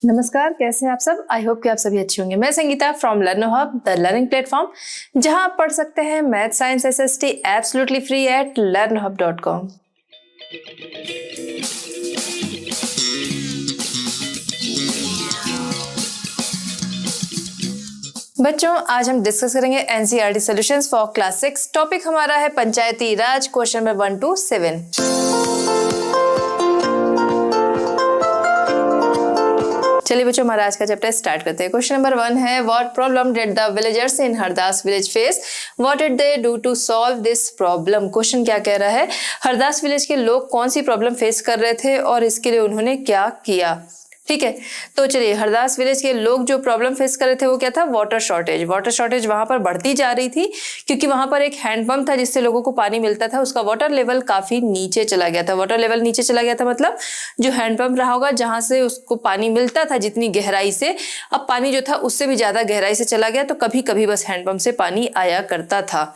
नमस्कार, कैसे हैं आप सब। आई होप कि आप सभी अच्छे होंगे। मैं Sangeeta from learner hub, the learning platform, जहां आप पढ़ सकते हैं math science SST absolutely free at learnerhub.com। बच्चों, आज हम डिस्कस करेंगे NCERT solutions for class 6। Topic हमारा है पंचायती राज, क्वेश्चन नंबर 1 to 7। चलिए बच्चों, हमारा आज का चैप्टर स्टार्ट करते हैं। क्वेश्चन नंबर 1 है, what problem did the villagers in Hardas village face, what did they do to solve this problem. Question क्या कह रहा है, हरदास विलेज के लोग कौन सी प्रॉब्लम फेस कर रहे थे और इसके लिए उन्होंने क्या किया। ठीक है, तो चलिए, हरदास विलेज के लोग जो प्रॉब्लम फेस कर रहे थे वो क्या था, वाटर शॉर्टेज। वाटर शॉर्टेज वहां पर बढ़ती जा रही थी क्योंकि वहां पर एक हैंडपंप था जिससे लोगों को पानी मिलता था, उसका वाटर लेवल काफी नीचे चला गया था। वाटर लेवल नीचे चला गया था मतलब जो हैंडपंप रहा होगा जहां से उसको पानी मिलता था जितनी गहराई से, अब पानी जो था उससे भी ज्यादा गहराई से चला गया, तो कभी कभी बस हैंडपंप से पानी आया करता था,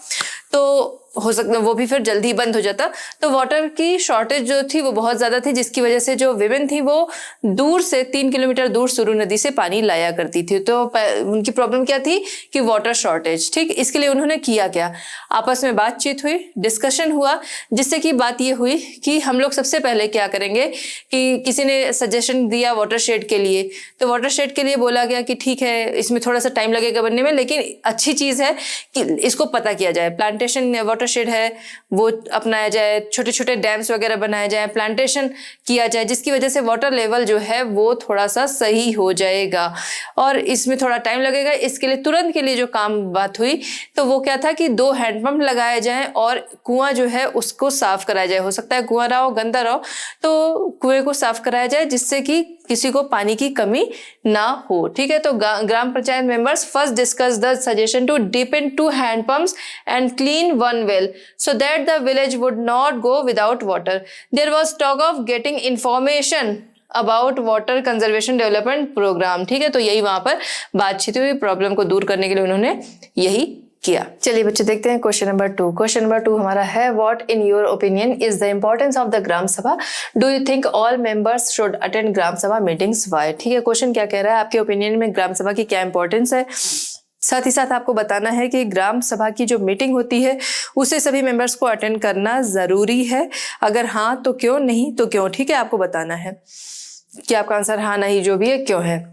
तो हो सकता वो भी फिर जल्दी बंद हो जाता। तो वाटर की शॉर्टेज जो थी वो बहुत ज्यादा थी, जिसकी वजह से जो विमेन थी वो दूर से 3 किलोमीटर दूर सुरु नदी से पानी लाया करती थी। तो उनकी प्रॉब्लम क्या थी कि वाटर शॉर्टेज। ठीक, इसके लिए उन्होंने किया क्या, आपस में बातचीत हुई, डिस्कशन हुआ, जिससे कि बात ये हुई कि हम लोग सबसे पहले क्या करेंगे कि किसी ने सजेशन दिया वाटर शेड के लिए, तो वाटर शेड के लिए बोला गया कि ठीक है, इसमें थोड़ा सा टाइम लगेगा बनने में, लेकिन अच्छी चीज है कि इसको पता किया जाए। प्लांटेशन वाटर शेड है वो अपनाया जाए, छोटे छोटे डैम्स वगैरह बनाया जाए, प्लांटेशन किया जाए, जिसकी वजह से वाटर लेवल जो है वो थोड़ा सा सही हो जाएगा और इसमें थोड़ा टाइम लगेगा। इसके लिए तुरंत के लिए जो काम बात हुई तो वो क्या था कि 2 हैंडपंप लगाए जाएं और कुआं जो है उसको साफ कराया जाए। हो सकता है कुआं रहा हो, गंदा रहो, तो कुएं को साफ कराया जाए जिससे कि किसी को पानी की कमी ना हो। ठीक है, तो gram panchayat members first discuss the suggestion to deepen 2 hand pumps and clean 1 well so that the village would not go without water. There was talk of getting information about water conservation development programme. ठीक है, तो यही वहां पर बातचीत हुई, problem को दूर करने के लिए उन्होंने यही किया। चलिए बच्चे, देखते हैं क्वेश्चन नंबर 2। क्वेश्चन नंबर 2 हमारा है, what in your opinion is the importance of the gram sabha, do you think all members should attend gram sabha meetings, why. ठीक है, क्वेश्चन क्या कह रहा है, आपके ओपिनियन में ग्राम सभा की क्या इंपॉर्टेंस है। साथ ही साथ आपको बताना है कि ग्राम सभा की जो मीटिंग होती है उसे सभी मेंबर्स को अटेंड करना जरूरी है, अगर हाँ तो क्यों, नहीं तो क्यों। ठीक है, आपको बताना है कि आपका आंसर हाँ नहीं जो भी है क्यों है।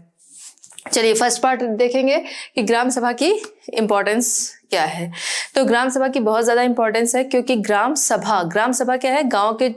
चलिए, फर्स्ट पार्ट देखेंगे कि ग्राम सभा की इंपॉर्टेंस क्या है। तो ग्राम सभा की बहुत ज्यादा इंपॉर्टेंस है क्योंकि ग्राम सभा क्या है, गांव के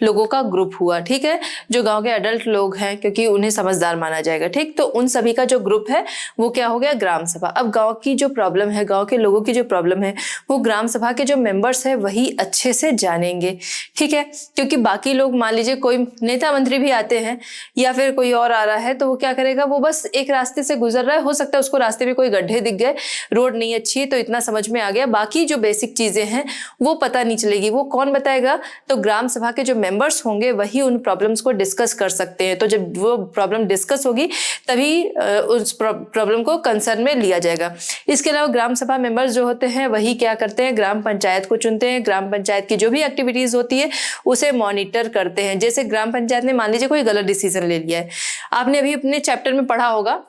लोगों का ग्रुप हुआ। ठीक है, जो गांव के एडल्ट लोग हैं, क्योंकि उन्हें समझदार माना जाएगा। ठीक, तो उन सभी का जो ग्रुप है वो क्या हो गया, ग्राम सभा। अब गांव की जो प्रॉब्लम है, गांव के लोगों की जो प्रॉब्लम है, वो ग्राम सभा के जो मेंबर्स है वही अच्छे से जानेंगे। ठीक है, क्योंकि बाकी लोग, मान लीजिए कोई नेता मंत्री भी आते हैं या फिर कोई और आ रहा है, तो वो क्या करेगा, वो बस एक रास्ते से गुजर रहा है, हो सकता है उसको रास्ते में कोई गड्ढे दिख गए, रोड नहीं अच्छी है, तो इतना समझ में आ गया, बाकी जो बेसिक चीजें हैं वो पता नहीं चलेगी। वो कौन बताएगा, तो ग्राम सभा के जो मेंबर्स होंगे वही उन प्रॉब्लम्स को डिस्कस कर सकते हैं। तो जब वो प्रॉब्लम डिस्कस होगी तभी उस प्रॉब्लम को कंसर्न में लिया जाएगा। इसके अलावा ग्राम सभा मेंबर्स जो होते हैं वही क्या करते हैं, ग्राम पंचायत को चुनते हैं, ग्राम पंचायत की जो भी एक्टिविटीज होती है उसे मॉनिटर करते हैं। जैसे ग्राम पंचायत ने मान लीजिए कोई गलत डिसीजन ले लिया है, आपने अभी अपने चैप्टर में पढ़ा होगा,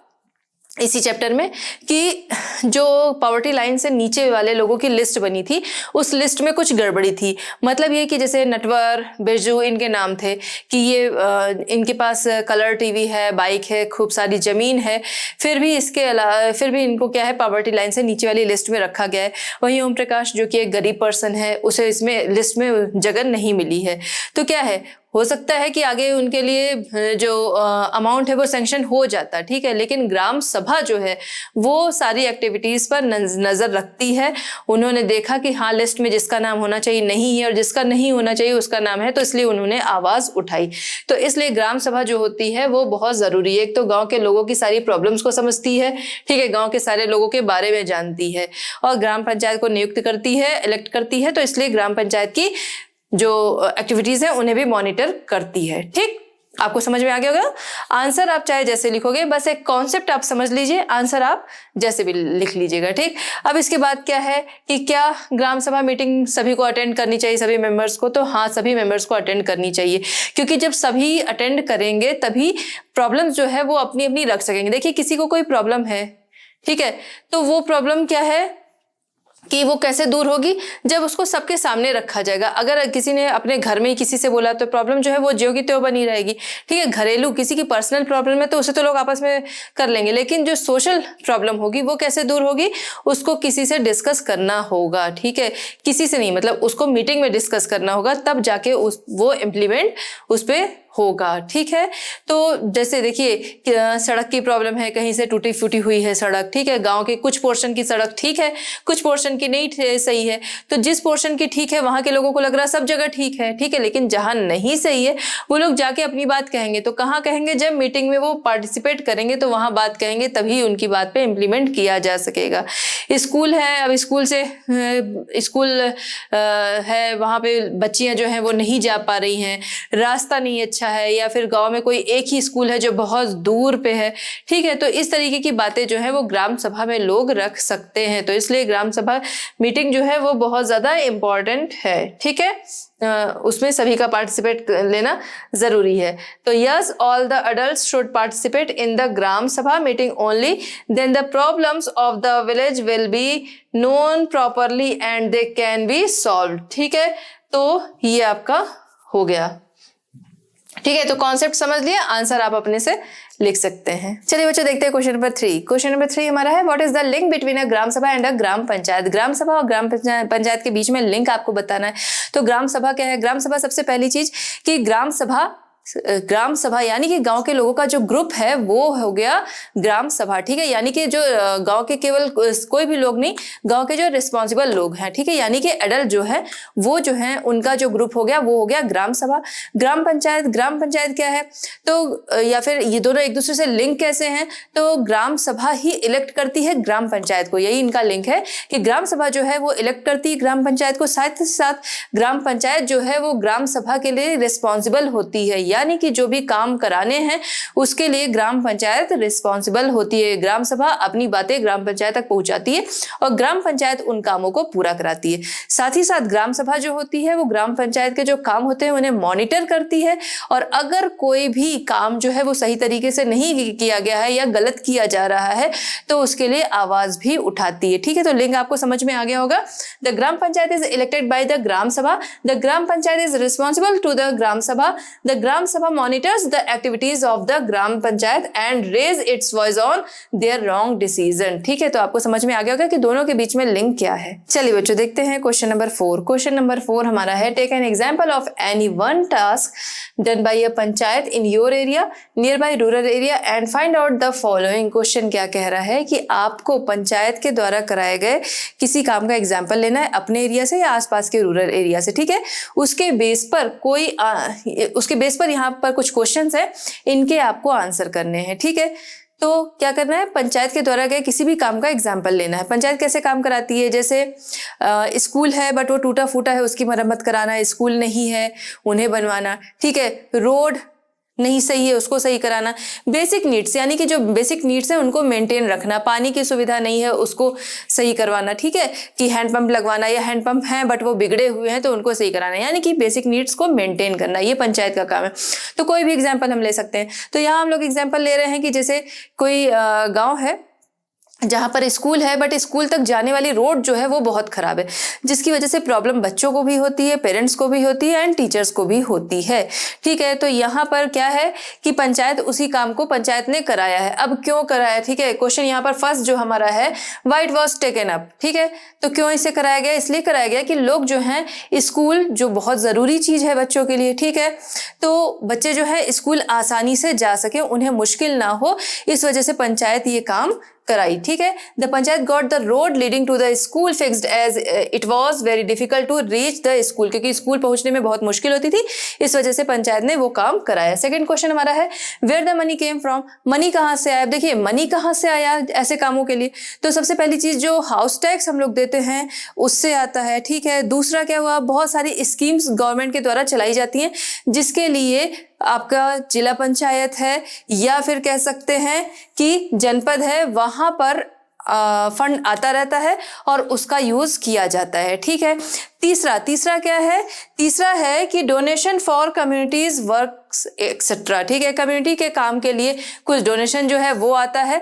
इसी चैप्टर में, कि जो पॉवर्टी लाइन से नीचे वाले लोगों की लिस्ट बनी थी उस लिस्ट में कुछ गड़बड़ी थी। मतलब ये कि जैसे नटवर, बिरजू इनके नाम थे कि ये इनके पास कलर टीवी है, बाइक है, खूब सारी जमीन है, फिर भी इसके अलावा फिर भी इनको क्या है, पॉवर्टी लाइन से नीचे वाली लिस्ट में रखा गया है। वहीं ओम प्रकाश जो कि एक गरीब पर्सन है, उसे इसमें लिस्ट में जगह नहीं मिली है। तो क्या है, हो सकता है कि आगे उनके लिए जो अमाउंट है वो सैंक्शन हो जाता। ठीक है, लेकिन ग्राम सभा जो है वो सारी एक्टिविटीज पर नजर रखती है। उन्होंने देखा कि हाँ, लिस्ट में जिसका नाम होना चाहिए नहीं है और जिसका नहीं होना चाहिए उसका नाम है, तो इसलिए उन्होंने आवाज उठाई। तो इसलिए ग्राम सभा जो होती है वो बहुत जरूरी है। एक तो गांव के लोगों की सारी प्रॉब्लम्स को समझती है, ठीक है, गांव के सारे लोगों के बारे में जानती है, और ग्राम पंचायत को नियुक्त करती है, इलेक्ट करती है, तो इसलिए ग्राम पंचायत की जो एक्टिविटीज है उन्हें भी मॉनिटर करती है। ठीक, आपको समझ में आ गया होगा। आंसर आप चाहे जैसे लिखोगे, बस एक कॉन्सेप्ट आप समझ लीजिए, आंसर आप जैसे भी लिख लीजिएगा, ठीक। अब इसके बाद क्या है कि क्या ग्राम सभा मीटिंग सभी को अटेंड करनी चाहिए, सभी मेंबर्स को? तो हाँ, सभी मेंबर्स को अटेंड करनी चाहिए, क्योंकि जब सभी अटेंड करेंगे तभी प्रॉब्लम जो है वो अपनी अपनी रख सकेंगे। देखिए, किसी को कोई प्रॉब्लम है, ठीक है, तो वो प्रॉब्लम क्या है कि वो कैसे दूर होगी, जब उसको सबके सामने रखा जाएगा। अगर किसी ने अपने घर में ही किसी से बोला तो प्रॉब्लम जो है वो ज्यों की त्यों बनी रहेगी, ठीक है। घरेलू किसी की पर्सनल प्रॉब्लम है तो उसे तो लोग आपस में कर लेंगे, लेकिन जो सोशल प्रॉब्लम होगी वो कैसे दूर होगी, उसको किसी से डिस्कस करना होगा, ठीक है। किसी से नहीं, मतलब उसको मीटिंग में डिस्कस करना होगा, तब जाके वो इम्प्लीमेंट उस पर होगा, ठीक है। तो जैसे देखिए, सड़क की प्रॉब्लम है, कहीं से टूटी फूटी हुई है सड़क, ठीक है। गांव के कुछ पोर्शन की सड़क ठीक है, कुछ पोर्शन की नहीं सही है। तो जिस पोर्शन की ठीक है वहां के लोगों को लग रहा है सब जगह ठीक है, ठीक है, लेकिन जहां नहीं सही है वो लोग जाके अपनी बात कहेंगे। तो कहाँ कहेंगे? जब मीटिंग में वो पार्टिसिपेट करेंगे तो वहां बात कहेंगे, तभी उनकी बात पे इम्प्लीमेंट किया जा सकेगा। स्कूल है, अब स्कूल है, वहां पे बच्चियां जो हैं वो नहीं जा पा रही हैं, रास्ता नहीं अच्छा है, या फिर गांव में कोई एक ही स्कूल है जो बहुत दूर पे है, ठीक है। तो इस तरीके की बातें जो है वो ग्राम सभा में लोग रख सकते हैं। तो इसलिए ग्राम सभा मीटिंग जो है वो बहुत ज्यादा इम्पोर्टेंट है, ठीक है। उसमें सभी का पार्टिसिपेट लेना जरूरी है। तो yes, all the adults should participate in the gram sabha meeting only, then the problems of the village will be known properly and they can be solve, ठीक है। तो ये आपका हो गया, ठीक है। तो कॉन्सेप्ट समझ लिया, आंसर आप अपने से लिख सकते हैं। चलिए बच्चों, देखते हैं क्वेश्चन नंबर 3। क्वेश्चन नंबर 3 हमारा है, what is the link between a gram sabha and अ ग्राम पंचायत? ग्राम सभा और ग्राम पंचायत के बीच में लिंक आपको बताना है। तो ग्राम सभा क्या है? ग्राम सभा, सबसे पहली चीज कि ग्राम सभा यानी कि गांव के लोगों का जो ग्रुप है वो हो गया ग्राम सभा, ठीक है। यानी कि जो गांव के केवल कोई भी लोग नहीं, गांव के जो रिस्पॉन्सिबल लोग हैं, ठीक है, यानी कि एडल्ट जो है वो जो है उनका जो ग्रुप हो गया वो हो गया ग्राम सभा। ग्राम पंचायत क्या है? तो या फिर ये दोनों एक दूसरे से लिंक कैसे हैं? तो ग्राम सभा ही इलेक्ट करती है ग्राम पंचायत को, यही इनका लिंक है कि ग्राम सभा जो है वो इलेक्ट करती है ग्राम पंचायत को, साथ ही साथ ग्राम पंचायत जो है वो ग्राम सभा के लिए रिस्पॉन्सिबल होती है, यानी कि जो भी काम कराने हैं उसके लिए ग्राम पंचायत रिस्पॉन्सिबल होती है। ग्राम सभा अपनी बातें ग्राम पंचायत तक पहुंचाती है और ग्राम पंचायत उन कामों को पूरा कराती है। साथ ही साथ ग्राम सभा जो होती है वो ग्राम पंचायत के जो काम होते हैं उन्हें मॉनिटर करती है, और अगर कोई भी काम जो है वो सही तरीके से नहीं किया गया है या गलत किया जा रहा है तो उसके लिए आवाज भी उठाती है, ठीक है। तो लिंक आपको समझ में आ गया होगा। The gram panchayat is elected by the gram sabha, the gram panchayat is responsible to the gram sabha, the gram सभा monitors the activities of the gram panchayat and raise its voice on their wrong decision, ठीक है। तो आपको समझ में आ गया होगा कि दोनों के बीच में लिंक क्या है। चलिए बच्चों, देखते हैं क्वेश्चन नंबर 4। क्वेश्चन नंबर 4 हमारा है, take an example of any one task done by a panchayat in your area near by rural area and find out the following. Question क्या कह रहा है कि आपको पंचायत के द्वारा कराए गए किसी काम का एग्जाम्पल लेना है अपने एरिया से या आसपास के रूरल एरिया से, ठीक है। उसके बेस पर यहाँ पर कुछ क्वेश्चंस है, इनके आपको आंसर करने हैं, ठीक है। तो क्या करना है, पंचायत के द्वारा गए किसी भी काम का एग्जाम्पल लेना है। पंचायत कैसे काम कराती है? जैसे स्कूल है बट वो टूटा फूटा है, उसकी मरम्मत कराना, स्कूल नहीं है उन्हें बनवाना, ठीक है। रोड नहीं सही है उसको सही कराना, बेसिक नीड्स यानी कि जो बेसिक नीड्स है उनको मेंटेन रखना, पानी की सुविधा नहीं है उसको सही करवाना, ठीक है, कि हैंडपंप लगवाना या हैंडपंप है बट वो बिगड़े हुए हैं तो उनको सही कराना, यानी कि बेसिक नीड्स को मेंटेन करना, ये पंचायत का काम है। तो कोई भी एग्जाम्पल हम ले सकते हैं। तो यहाँ हम लोग एग्जाम्पल ले रहे हैं कि जैसे कोई गाँव है जहाँ पर स्कूल है बट स्कूल तक जाने वाली रोड जो है वो बहुत खराब है, जिसकी वजह से प्रॉब्लम बच्चों को भी होती है, पेरेंट्स को भी होती है एंड टीचर्स को भी होती है, ठीक है। तो यहाँ पर क्या है कि पंचायत उसी काम को पंचायत ने कराया है। अब क्यों कराया, ठीक है। क्वेश्चन यहाँ पर फर्स्ट जो हमारा है, why it was taken up, ठीक है। तो क्यों इसे कराया गया? इसलिए कराया गया कि लोग जो हैं स्कूल जो बहुत ज़रूरी चीज़ है बच्चों के लिए, ठीक है, तो बच्चे जो है स्कूल आसानी से जा सके, उन्हें मुश्किल ना हो, इस वजह से पंचायत ये काम कराई, ठीक है। The panchayat got the road leading to the school fixed as it was very difficult to reach the school, क्योंकि स्कूल पहुंचने में बहुत मुश्किल होती थी, इस वजह से पंचायत ने वो काम कराया। सेकंड क्वेश्चन हमारा है, where the money came from, money कहाँ से आया? देखिए मनी कहाँ से आया ऐसे कामों के लिए? तो सबसे पहली चीज जो हाउस टैक्स हम लोग देते हैं उससे आता है, ठीक है। दूसरा क्या हुआ, बहुत सारी स्कीम्स गवर्नमेंट के द्वारा चलाई जाती हैं जिसके लिए आपका जिला पंचायत है या फिर कह सकते हैं कि जनपद है, वहां पर फंड आता रहता है और उसका यूज किया जाता है। ठीक है। तीसरा क्या है? तीसरा है कि donation for communities works etcetera. ठीक है, कम्युनिटी के काम के लिए कुछ डोनेशन जो है वो आता है,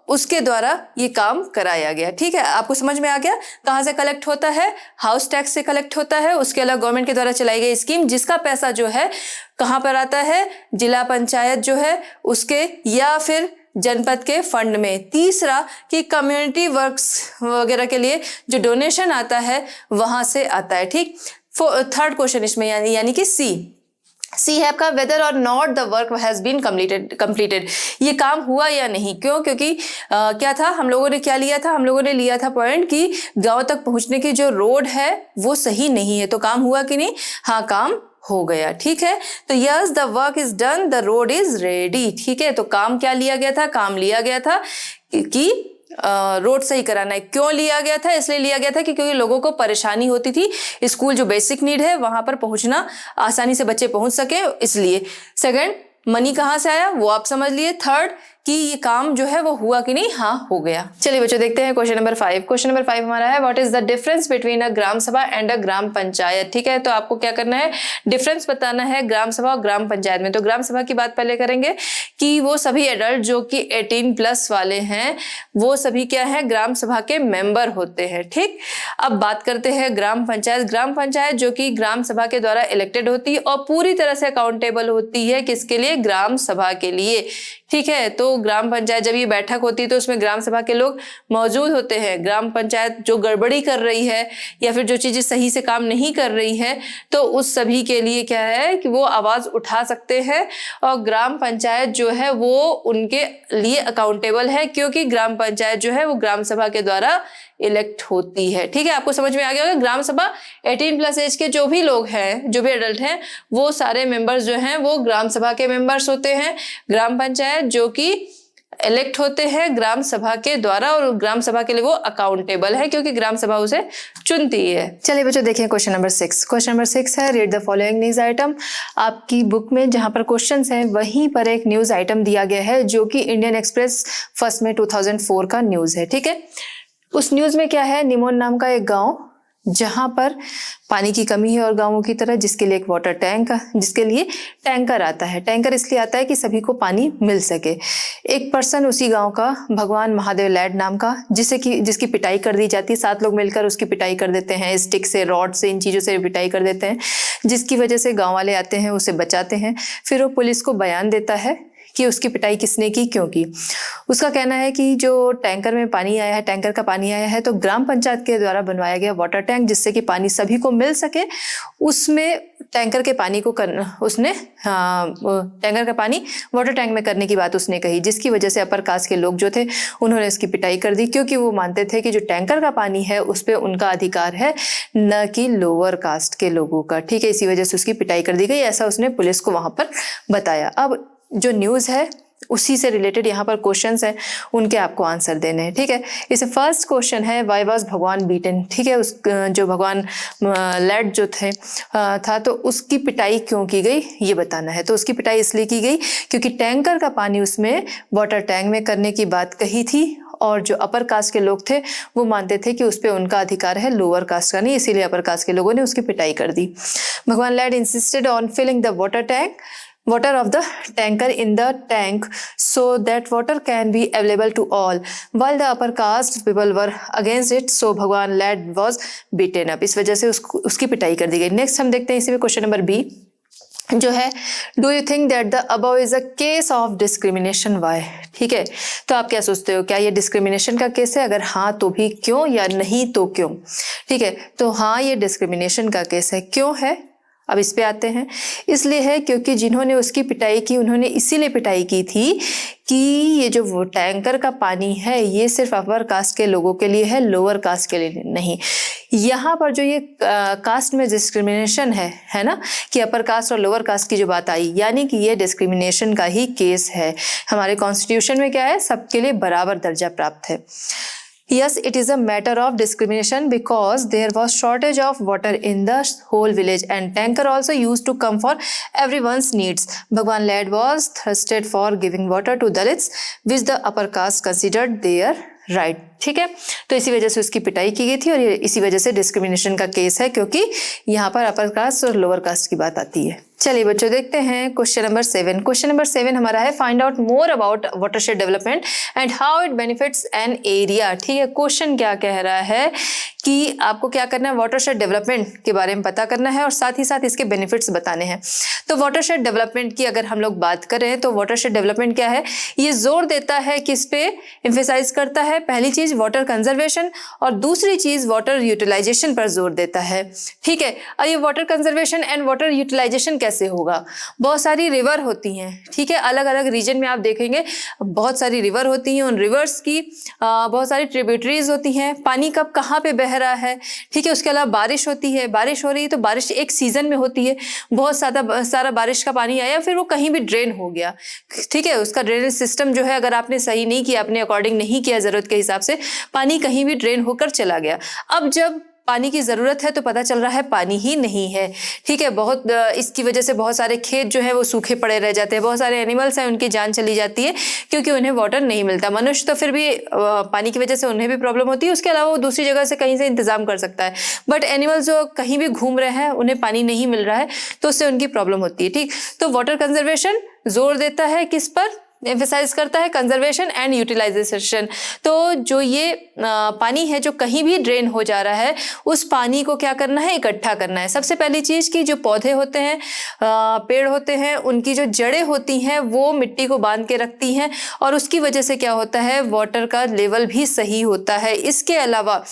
उसके द्वारा ये काम कराया गया। ठीक है, आपको समझ में आ गया? कहाँ से कलेक्ट होता है? हाउस टैक्स से कलेक्ट होता है। उसके अलावा गवर्नमेंट के द्वारा चलाई गई स्कीम जिसका पैसा जो है कहाँ पर आता है? जिला पंचायत जो है उसके या फिर जनपद के फंड में। तीसरा कि कम्युनिटी वर्क्स वगैरह के लिए जो डोनेशन आता है वहां से आता है। ठीक। थर्ड क्वेश्चन इसमें यानी कि सी है आपका, वेदर और not the work has been completed. ये काम हुआ या नहीं। क्यों? क्योंकि क्या था, हम लोगों ने क्या लिया था? हम लोगों ने लिया था पॉइंट कि गांव तक पहुंचने की जो रोड है वो सही नहीं है। तो काम हुआ कि नहीं? हाँ, काम हो गया। ठीक है, तो yes the work is done, the road is ready. ठीक है, तो काम क्या लिया गया था? काम लिया गया था कि रोड सही कराना है। क्यों लिया गया था? इसलिए लिया गया था कि क्योंकि लोगों को परेशानी होती थी, स्कूल जो बेसिक नीड है वहां पर पहुंचना आसानी से बच्चे पहुंच सके, इसलिए। सेकंड, मनी कहाँ से आया वो आप समझ लिए। थर्ड कि ये काम जो है वो हुआ कि नहीं? हाँ, हो गया। चलिए बच्चों देखते हैं क्वेश्चन नंबर 5। क्वेश्चन नंबर 5 हमारा है, what is the difference between a gram sabha and अ ग्राम पंचायत। ठीक है, तो आपको क्या करना है? डिफरेंस बताना है ग्राम सभा और ग्राम पंचायत में। तो ग्राम सभा की बात पहले करेंगे कि वो सभी एडल्ट जो कि 18+ वाले हैं वो सभी क्या है? ग्राम सभा के मेंबर होते हैं। ठीक। अब बात करते हैं ग्राम पंचायत। ग्राम पंचायत जो कि ग्राम सभा के द्वारा इलेक्टेड होती है और पूरी तरह से अकाउंटेबल होती है किसके लिए? ग्राम सभा के लिए। ठीक है, तो ग्राम पंचायत जब ये बैठक होती है तो उसमें ग्राम सभा के लोग मौजूद होते हैं। ग्राम पंचायत जो गड़बड़ी कर रही है या फिर जो चीजें सही से काम नहीं कर रही है तो उस सभी के लिए क्या है कि वो आवाज उठा सकते हैं और ग्राम पंचायत जो है वो उनके लिए अकाउंटेबल है, क्योंकि ग्राम पंचायत जो है वो ग्राम सभा के द्वारा इलेक्ट होती है। ठीक है, आपको समझ में आ गया होगा। ग्राम सभा 18+ एज के जो भी लोग हैं, जो भी एडल्ट हैं, वो सारे मेंबर्स जो हैं वो ग्राम सभा के मेंबर्स होते हैं। ग्राम पंचायत जो कि इलेक्ट होते हैं ग्राम सभा के द्वारा और ग्राम सभा के लिए वो अकाउंटेबल है क्योंकि ग्राम सभा उसे चुनती है। चलिए बच्चों देखें क्वेश्चन नंबर 6। क्वेश्चन नंबर 6 है, read the following news item. आपकी बुक में जहां पर क्वेश्चंस हैं वहीं पर एक न्यूज आइटम दिया गया है जो कि इंडियन एक्सप्रेस फर्स्ट में 2004 का न्यूज है। ठीक है, उस न्यूज में क्या है? निमोन नाम का एक गांव जहां पर पानी की कमी है और गांवों की तरह, जिसके लिए एक वाटर टैंक, जिसके लिए टैंकर आता है। टैंकर इसलिए आता है कि सभी को पानी मिल सके। एक पर्सन उसी गांव का, भगवान महादेव लैड नाम का, जिसकी पिटाई कर दी जाती है। 7 लोग मिलकर उसकी पिटाई कर देते हैं, स्टिक से, रॉड से, इन चीजों से पिटाई कर देते हैं, जिसकी वजह से गाँव वाले आते हैं, उसे बचाते हैं। फिर वो पुलिस को बयान देता है कि उसकी पिटाई किसने की, क्यों की। उसका कहना है कि जो टैंकर में पानी आया है, टैंकर का पानी आया है तो ग्राम पंचायत के द्वारा बनवाया गया वाटर टैंक जिससे कि पानी सभी को मिल सके, उसमें टैंकर के पानी को टैंकर का पानी वाटर टैंक में करने की बात उसने कही, जिसकी वजह से अपर कास्ट के लोग जो थे उन्होंने इसकी पिटाई कर दी, क्योंकि वो मानते थे कि जो टैंकर का पानी है उस पर उनका अधिकार है, न कि लोअर कास्ट के लोगों का। ठीक है, इसी वजह से उसकी पिटाई कर दी गई, ऐसा उसने पुलिस को वहां पर बताया। अब जो न्यूज़ है उसी से रिलेटेड यहाँ पर क्वेश्चंस हैं, उनके आपको आंसर देने हैं। ठीक है, इसे फर्स्ट क्वेश्चन है, व्हाई वाज भगवान बीटन। ठीक है, उस जो भगवान लैड जो थे था तो उसकी पिटाई क्यों की गई ये बताना है। तो उसकी पिटाई इसलिए की गई क्योंकि टैंकर का पानी उसमें वाटर टैंक में करने की बात कही थी और जो अपर कास्ट के लोग थे वो मानते थे कि उस पर उनका अधिकार है, लोअर कास्ट का नहीं, इसीलिए अपर कास्ट के लोगों ने उसकी पिटाई कर दी। भगवान लैड insisted on filling the water of the tanker in the tank so that water can be available to all, while the upper caste people were against it, so भगवान लैड was beaten up। इस वजह से उसकी पिटाई कर दी गई। Next हम देखते हैं इसी में क्वेश्चन नंबर बी जो है, do you think that the above is a case of discrimination, why. ठीक है, तो आप क्या सोचते हो, क्या ये डिस्क्रिमिनेशन का केस है? अगर हाँ तो भी क्यों, या नहीं तो क्यों? ठीक है, तो हाँ ये डिस्क्रिमिनेशन का केस है। क्यों है, अब इस पे आते हैं। इसलिए है क्योंकि जिन्होंने उसकी पिटाई की उन्होंने इसीलिए पिटाई की थी कि ये जो वो टैंकर का पानी है ये सिर्फ अपर कास्ट के लोगों के लिए है, लोअर कास्ट के लिए नहीं। यहाँ पर जो ये कास्ट में डिस्क्रिमिनेशन है ना, कि अपर कास्ट और लोअर कास्ट की जो बात आई, यानी कि ये डिस्क्रिमिनेशन का ही केस है। हमारे कॉन्स्टिट्यूशन में क्या है, सबके लिए बराबर दर्जा प्राप्त है। Yes, it is a matter of discrimination because there was shortage of water in the whole village and tanker also used to come for everyone's needs. Bhagwan lad was thirsted for giving water to Dalits which the upper caste considered their right. ठीक है, तो इसी वजह से उसकी पिटाई की गई थी और ये इसी वजह से डिस्क्रिमिनेशन का केस है क्योंकि यहाँ पर अपर कास्ट और लोअर कास्ट की बात आती है। चलिए बच्चों देखते हैं क्वेश्चन नंबर 7। क्वेश्चन नंबर 7 हमारा है find out more about watershed development and how it benefits an area. ठीक है, क्वेश्चन क्या कह रहा है कि आपको क्या करना है, वाटरशेड डेवलपमेंट के बारे में पता करना है और साथ ही साथ इसके बेनिफिट्स बताने हैं। तो वाटरशेड डेवलपमेंट की अगर हम लोग बात करें तो वाटरशेड डेवलपमेंट क्या है, ये जोर देता है किस पे, एम्फेसाइज करता है पहली चीज वाटर कंजर्वेशन और दूसरी चीज वाटर यूटिलाइजेशन पर जोर देता है। ठीक है, और ये water conservation and water utilization कैसे होगा, बहुत सारी रिवर होती हैं। ठीक है, अलग अलग रीजन में आप देखेंगे बहुत सारी रिवर होती हैं, उन रिवर्स की बहुत सारी ट्रिब्यूटरीज होती हैं, पानी कब कहाँ पे बह रहा है। ठीक है, उसके अलावा बारिश होती है, बारिश हो रही है तो बारिश एक सीजन में होती है, बहुत सारा बारिश का पानी आया फिर वो कहीं भी ड्रेन हो गया। ठीक है, उसका ड्रेनेज सिस्टम जो है अगर आपने सही नहीं किया, अपने अकॉर्डिंग नहीं किया जरूरत के हिसाब से, पानी कहीं भी ड्रेन होकर चला गया। अब जब पानी की जरूरत है तो पता चल रहा है पानी ही नहीं है। ठीक है, बहुत इसकी वजह से बहुत सारे खेत जो है वो सूखे पड़े रह जाते हैं, बहुत सारे एनिमल्स हैं उनकी जान चली जाती है क्योंकि उन्हें वाटर नहीं मिलता। मनुष्य तो फिर भी पानी की वजह से उन्हें भी प्रॉब्लम होती है, उसके अलावा वो दूसरी जगह से कहीं से इंतजाम कर सकता है, बट एनिमल्स जो कहीं भी घूम रहे हैं उन्हें पानी नहीं मिल रहा है तो उससे उनकी प्रॉब्लम होती है। ठीक, तो वाटर कंजर्वेशन जोर देता है किस पर, एम्फेसाइज करता है कंजर्वेशन एंड यूटिलाइजेशन। तो जो ये पानी है जो कहीं भी ड्रेन हो जा रहा है उस पानी को क्या करना है, इकट्ठा करना है। सबसे पहली चीज कि जो पौधे होते हैं, पेड़ होते हैं, उनकी जो जड़ें होती हैं वो मिट्टी को बांध के रखती हैं और उसकी वजह से क्या होता है, वाटर का लेवल भी सही होता है। इसके अलावा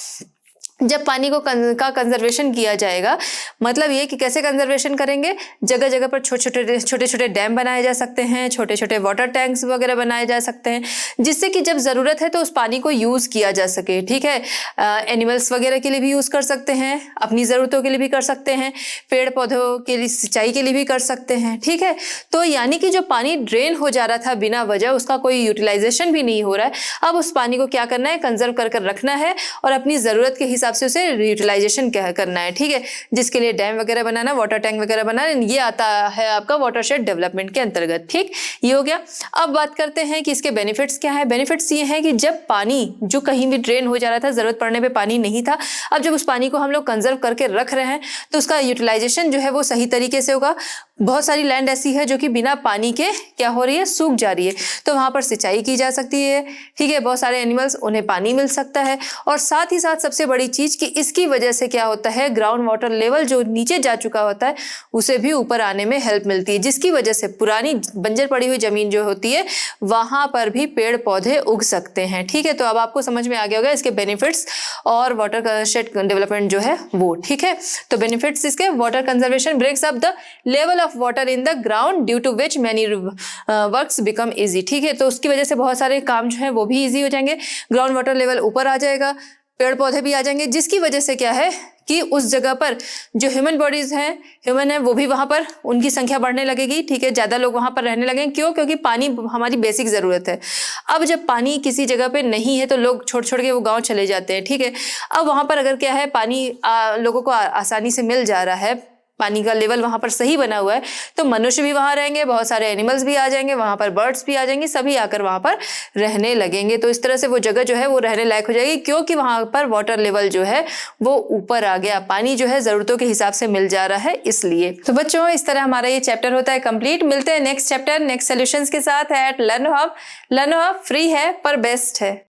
जब पानी को का कंजर्वेशन किया जाएगा, मतलब ये कि कैसे कंजर्वेशन करेंगे, जगह जगह पर छोटे छोटे डैम बनाए जा सकते हैं, छोटे छोटे वाटर टैंक्स वगैरह बनाए जा सकते हैं जिससे कि जब ज़रूरत है तो उस पानी को यूज़ किया जा सके। ठीक है, एनिमल्स वगैरह के लिए भी यूज़ कर सकते हैं, अपनी ज़रूरतों के लिए भी कर सकते हैं, पेड़ पौधों के लिए सिंचाई के लिए भी कर सकते हैं। ठीक है, तो यानी कि जो पानी ड्रेन हो जा रहा था बिना वजह, उसका कोई यूटिलाइजेशन भी नहीं हो रहा है, अब उस पानी को क्या करना है, कंजर्व कर कर रखना है और अपनी ज़रूरत के हिसाब से उसे यूटिलाइजेशन करना है। ठीक है, जिसके लिए डैम वगैरह बनाना, वाटर टैंक वगैरह बनाना, ये आता है आपका वाटरशेड डेवलपमेंट के अंतर्गत। ठीक, ये हो गया। अब बात करते हैं कि इसके बेनिफिट्स क्या है। बेनिफिट्स ये हैं कि जब पानी जो कहीं भी ड्रेन हो जा रहा था, जरूरत पड़ने पे पानी नहीं था, अब जब उस पानी को हम लोग कंजर्व करके रख रहे हैं तो उसका यूटिलाइजेशन जो है वो सही तरीके से होगा। बहुत सारी लैंड ऐसी है जो कि बिना पानी के क्या हो रही है, सूख जा रही है, तो वहां पर सिंचाई की जा सकती है। ठीक है, बहुत सारे एनिमल्स, उन्हें पानी मिल सकता है और साथ ही साथ सबसे बड़ी चीज कि इसकी वजह से क्या होता है, ग्राउंड वाटर लेवल जो नीचे जा चुका होता है उसे भी ऊपर आने में हेल्प मिलती है, जिसकी वजह से पुरानी बंजर पड़ी हुई जमीन जो होती है वहां पर भी पेड़ पौधे उग सकते हैं। ठीक है, तो अब आपको समझ में आ गया होगा इसके बेनिफिट्स और वाटर शेड डेवलपमेंट जो है वो। ठीक है, तो बेनिफिट्स इसके, water conservation breaks up the level of water in the ground due to which many works become easy. ठीक है, तो उसकी वजह से बहुत सारे काम जो है वो भी इजी हो जाएंगे, ग्राउंड वाटर लेवल ऊपर आ जाएगा, पेड़ पौधे भी आ जाएंगे, जिसकी वजह से क्या है कि उस जगह पर जो ह्यूमन बॉडीज हैं, ह्यूमन है, वो भी वहां पर उनकी संख्या बढ़ने लगेगी। ठीक है, ज्यादा लोग वहां पर रहने लगेंगे। क्यों? क्योंकि पानी हमारी बेसिक जरूरत है। अब जब पानी किसी जगह पे नहीं है तो लोग छोड़ छोड़ के वो गांव चले जाते हैं। ठीक है, अब वहां पर अगर क्या है, पानी लोगों को आसानी से मिल जा रहा है, पानी का लेवल वहां पर सही बना हुआ है, तो मनुष्य भी वहां रहेंगे, बहुत सारे एनिमल्स भी आ जाएंगे, वहां पर बर्ड्स भी आ जाएंगे, सभी आकर वहां पर रहने लगेंगे। तो इस तरह से वो जगह जो है वो रहने लायक हो जाएगी, क्योंकि वहां पर वाटर लेवल जो है वो ऊपर आ गया, पानी जो है जरूरतों के हिसाब से मिल जा रहा है इसलिए। तो बच्चों, इस तरह हमारा ये चैप्टर होता है कंप्लीट। मिलते हैं नेक्स्ट चैप्टर नेक्स्ट सोल्यूशंस के साथ at Learn Hub. Learn Hub free है पर बेस्ट है।